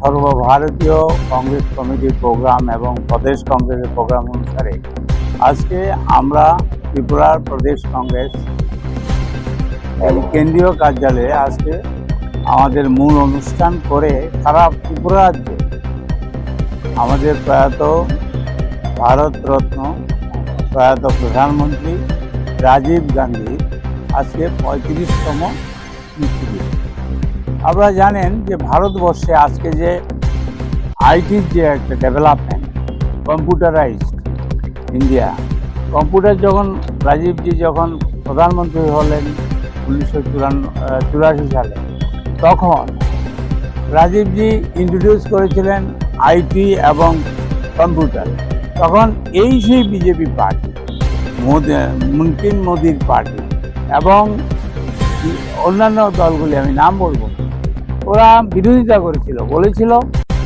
সর্বভারতীয় কংগ্রেস কমিটির প্রোগ্রাম এবং প্রদেশ কংগ্রেসের প্রোগ্রাম অনুসারে আজকে আমরা ত্রিপুরার প্রদেশ কংগ্রেস কেন্দ্রীয় কার্যালয়ে আজকে আমাদের মূল অনুষ্ঠান করে সারা ত্রিপুরা রাজ্যে আমাদের প্রয়াত ভারতরত্ন প্রয়াত প্রধানমন্ত্রী রাজীব গান্ধী আজকে 35তম মৃত্যুদিবস। আপনারা জানেন যে ভারতবর্ষে আজকে যে আইটির যে একটা ডেভেলপমেন্ট, কম্পিউটারাইজড ইন্ডিয়া, কম্পিউটার যখন রাজীবজি যখন প্রধানমন্ত্রী হলেন 1984 সালে, তখন রাজীবজি ইন্ট্রোডিউস করেছিলেন আইটি এবং কম্পিউটার। তখন এই সেই বিজেপি পার্টি, মোদির পার্টি এবং অন্যান্য দলগুলি, আমি নাম বলবো, ওরা বিরোধিতা করেছিল, বলেছিল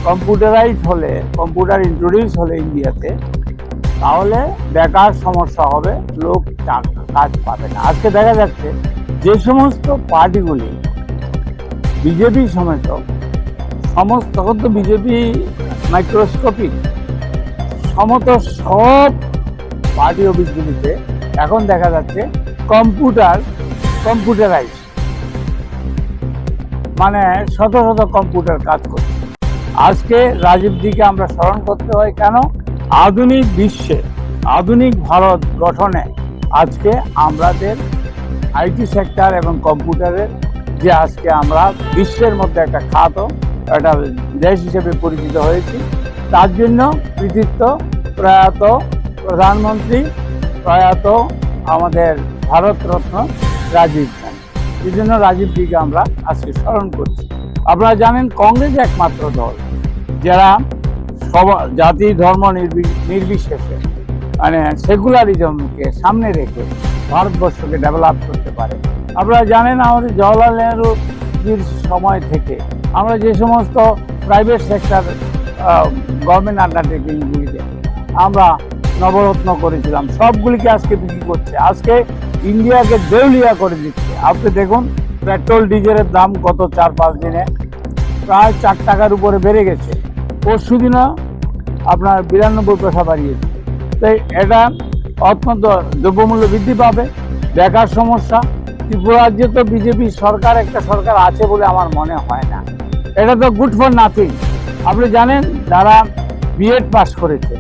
কম্পিউটারাইজ হলে, কম্পিউটার ইন্ট্রোডিউস হলে ইন্ডিয়াতে, তাহলে বেকার সমস্যা হবে, লোক কাজ পাবে না। আজকে দেখা যাচ্ছে যে সমস্ত পার্টিগুলি বিজেপি সমেত সমস্ত, তখন তো বিজেপি মাইক্রোস্কোপিক, সমস্ত সব পার্টি অফিসগুলিতে এখন দেখা যাচ্ছে কম্পিউটারাইজ, মানে শত শত কম্পিউটার কাজ করছে। আজকে রাজীবজিকে আমরা স্মরণ করতে হয় কেন? আধুনিক বিশ্বে, আধুনিক ভারত গঠনে আজকে আমাদের আইটি সেক্টর এবং কম্পিউটারের যে আজকে আমরা বিশ্বের মধ্যে একটা খ্যাত একটা দেশ হিসেবে পরিচিত হয়েছি, তার জন্য কৃতিত্ব প্রয়াত প্রধানমন্ত্রী, প্রয়াত আমাদের ভারতরত্ন রাজীব গান্ধী। এই জন্য রাজীবজিকে আমরা আজকে স্মরণ করছি। আপনারা জানেন কংগ্রেস একমাত্র দল যারা সব জাতি ধর্ম নির্বিশেষে, মানে সেকুলারিজমকে সামনে রেখে ভারতবর্ষকে ডেভেলপ করতে পারে। আপনারা জানেন আমাদের জওহরলাল নেহরুজির সময় থেকে আমরা যে সমস্ত প্রাইভেট সেক্টর গভর্নমেন্ট আন্ডারটেকিংগুলিকে আমরা নবরত্ন করেছিলাম, সবগুলিকে আজকে বিক্রি করছে, আজকে ইন্ডিয়াকে দেউলিয়া করে দিচ্ছে। আপনি দেখুন পেট্রোল ডিজেলের দাম গত 4-5 দিনে প্রায় 4 টাকার উপরে বেড়ে গেছে। পরশু দিনও আপনার 92 পয়সা বাড়িয়েছে। তাই এটা অত্যন্ত দ্রব্যমূল্য বৃদ্ধি পাবে, বেকার সমস্যা। ত্রিপুরা রাজ্যে তো বিজেপি সরকার, একটা সরকার আছে বলে আমার মনে হয় না। এটা তো গুড ফর নাথিং। আপনি জানেন যারা বিএড পাস করেছে,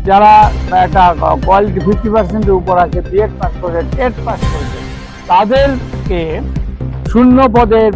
যারা একটা কোয়ালিটি 50%-এর উপর আছে, বিএড পাস করেছে, টেট পাস করেছে, তাদেরকে শূন্য পদের